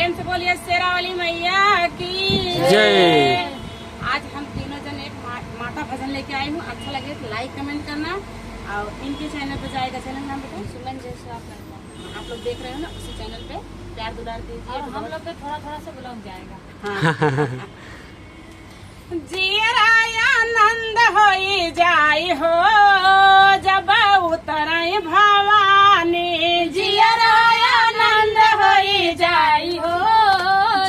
प्रेम से बोलिए शेरा वाली मैया की जय। आज हम तीनों जन एक माता भजन लेके आए हूँ। अच्छा लगे तो लाइक कमेंट करना और इनके चैनल पे जाएगा। चैनल नाम बताओ। सुमन जैसे आप लोग देख रहे हो ना, उसी चैनल पे प्यार दुलार दीजिए। हम लोग पे थोड़ा थोड़ा सा ब्लॉग जाएगा। जियराया आनंद होई जाई हो जब उतराई भवानी। जियराया आनंद होई जाई हो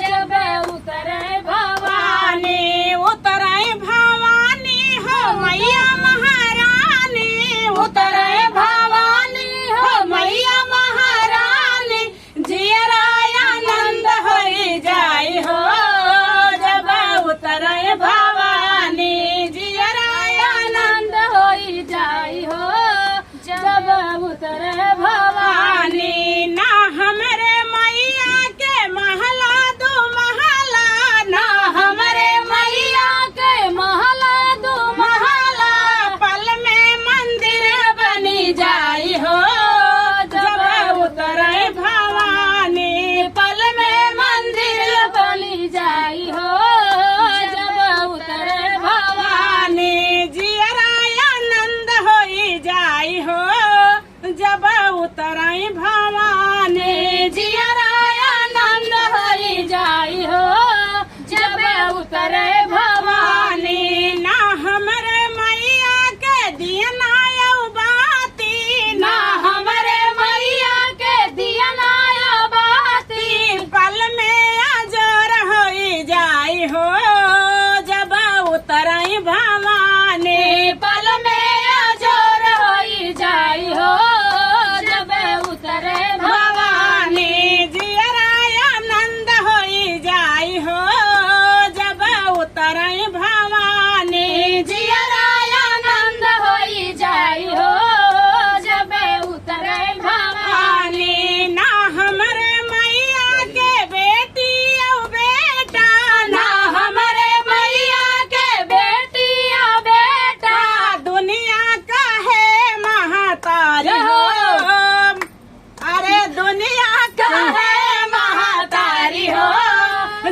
जब उतराई भवानी। उतराई भवानी हो मैया महारानी। उतराई भवानी हो मैया महारानी। जियराया आनंद होई जाई हो जब उतराई भवानी। जियराया आनंद होई जाई हो जब उतरे भवानी। ना हमरे मैया के महला दो महला। ना हमरे मैया के महला दो महला। पल में मंदिर बनी जाई हो जब उतरे भवानी। पल में मंदिर बनी जाई हो जब उतरे भवानी। जियराया आनंद होई जाई हो जब उतराई भवानी। जियराया आनंद होई जाई हो जब उतरे भवानी। ना हमरे मैया के दिया नाया बाती। ना हमरे मैया के दिया नाया बाती। पल में अजर होई जाई हो जब उतराई भवानी। पल में अजर होई जाई हो जब उतरे भवानी। जियराया आनंद होई जाई हो जब उतराई भवानी। जियराया आनंद होई जाई हो जब उतरे भवानी। ना हमरे मैया के बेटी औ बेटा। ना हमरे मैया के बेटी औ बेटा। दुनिया का है महातारी हो। अरे दुनिया का है महातारी हो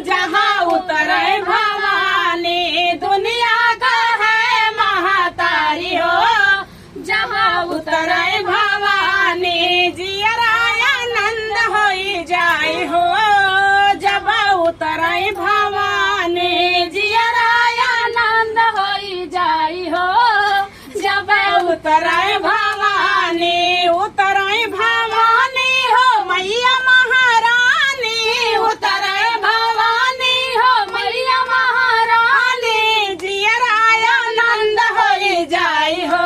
जहाँ उतरे भवानी। दुनिया का है महातारी हो जहाँ उतरे भवानी। जियराया आनंद होई जाई हो जब उतरे भवानी। जियराया आनंद होई जाई हो जब उतरे भवानी। उतरे भवानी हो मैया महारानी। उतरे भवानी हो मैया महारानी। जियराया आनंद होई जाई हो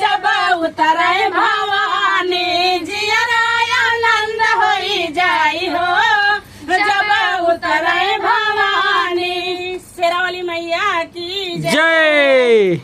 जब उतरे भवानी। जियराया आनंद होई जाई हो जब उतरे भवानी। शेरा वाली मैया की जय।